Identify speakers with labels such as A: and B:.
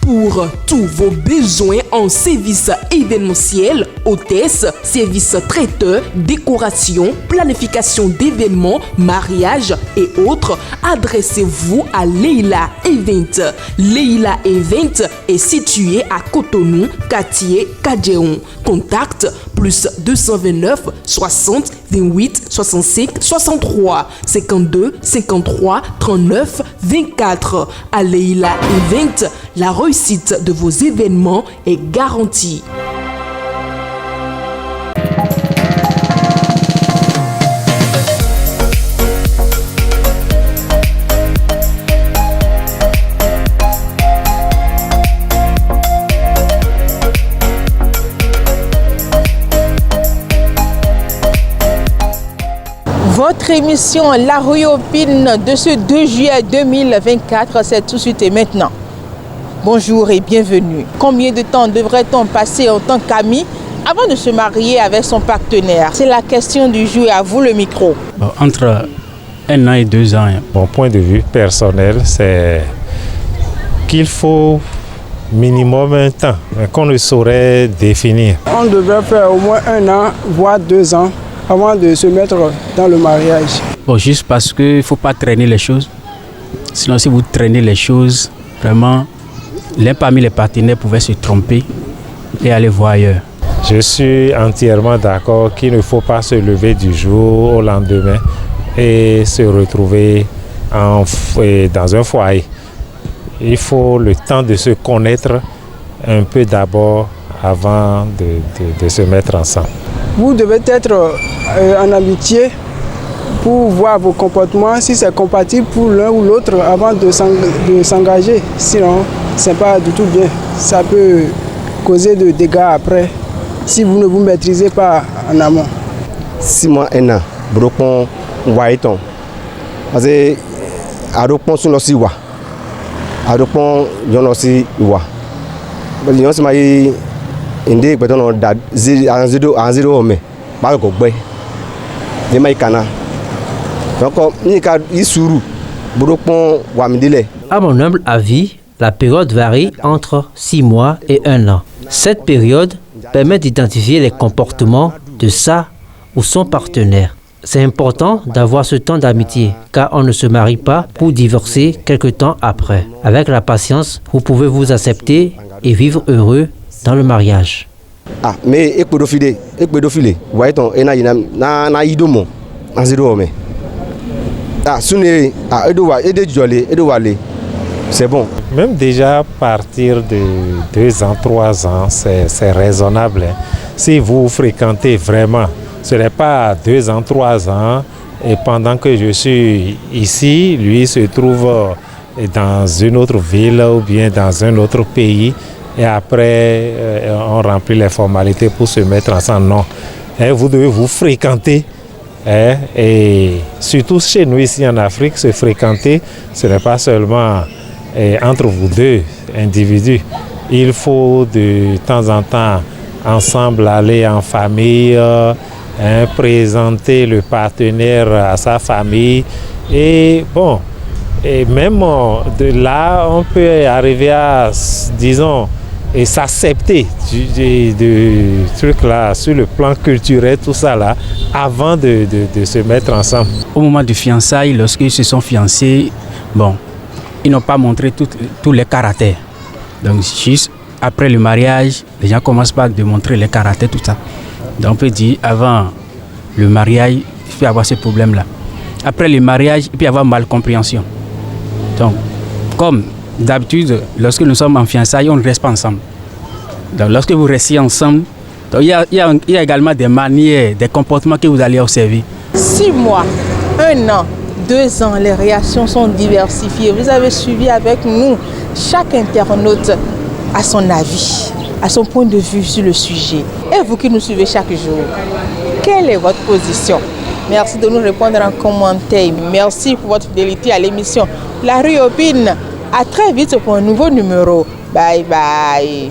A: Pour tous vos besoins en services événementiels, hôtesse, services traiteurs, décoration, planification d'événements, mariages et autres, adressez-vous à Leila Event. Leila Event est située à Cotonou, quartier Kadjeon. Contact plus 229 60 28 65 63 52 53 39 24. À Leila Event, la réussite de vos événements est garantie.
B: Votre émission La Ruopine de ce 2 juillet 2024, c'est tout de suite et maintenant. Bonjour et bienvenue. Combien de temps devrait-on passer en tant qu'ami avant de se marier avec son partenaire? C'est la question du jour et à vous le micro.
C: Entre 1 an et 2 ans.
D: Mon point de vue personnel, c'est qu'il faut minimum un temps qu'on ne saurait définir.
E: On devrait faire au moins 1 an, voire 2 ans avant de se mettre dans le mariage.
C: Juste parce qu'il ne faut pas traîner les choses. Sinon, si vous traînez les choses, vraiment, l'un parmi les partenaires pouvait se tromper et aller voir ailleurs.
D: Je suis entièrement d'accord qu'il ne faut pas se lever du jour au lendemain et se retrouver dans un foyer. Il faut le temps de se connaître un peu d'abord avant de se mettre ensemble.
E: Vous devez être en amitié pour voir vos comportements, si c'est compatible pour l'un ou l'autre avant de s'engager. Sinon, ce n'est pas du tout bien. Ça peut causer de dégâts après si vous ne vous maîtrisez pas en amont.
F: 6 mois, 1 an, brokon waiton. Parce que adopon sun losi wa, adopon yon losi wa. Parce que yon se maye inde beton on da zero ome, ba ko gbe. De maye kana. Donc ni ka isuru brokon wa midile.
G: À mon humble avis, la période varie entre 6 mois et 1 an. Cette période permet d'identifier les comportements de sa ou son partenaire. C'est important d'avoir ce temps d'amitié, car on ne se marie pas pour divorcer quelque temps après. Avec la patience, vous pouvez vous accepter et vivre heureux dans le mariage.
F: Ah, mais écodophile, voyez ton na idomo, na zero ome. Ah, sune, ah, c'est bon.
D: Même déjà à partir de 2 ans, 3 ans, c'est raisonnable. Hein. Si vous fréquentez vraiment, ce n'est pas 2 ans, 3 ans, et pendant que je suis ici, lui se trouve dans une autre ville ou bien dans un autre pays, et après on remplit les formalités pour se mettre ensemble. Non, et vous devez vous fréquenter. Et surtout chez nous ici en Afrique, se fréquenter, ce n'est pas seulement entre vous deux individus. Il faut de temps en temps ensemble aller en famille, présenter le partenaire à sa famille. Et bon, et même de là, on peut arriver à, disons, et s'accepter de trucs là, sur le plan culturel, tout ça là, avant de se mettre ensemble.
C: Au moment du fiançailles, lorsqu'ils se sont fiancés, bon, ils n'ont pas montré tous les caractères. Donc juste après le mariage, les gens commencent par démontrer les caractères, tout ça. Donc on peut dire, avant le mariage, il peut y avoir ce problème-là. Après le mariage, il peut y avoir malcompréhension. Donc, comme d'habitude, lorsque nous sommes en fiançailles, on ne reste pas ensemble. Donc lorsque vous restez ensemble, donc, il y a également des manières, des comportements que vous allez observer.
B: 6 mois, 1 an, 2 ans, les réactions sont diversifiées. Vous avez suivi avec nous. Chaque internaute a son avis, a son point de vue sur le sujet. Et vous qui nous suivez chaque jour, quelle est votre position? Merci de nous répondre en commentaire. Merci pour votre fidélité à l'émission La Ruopine. À très vite pour un nouveau numéro. Bye bye.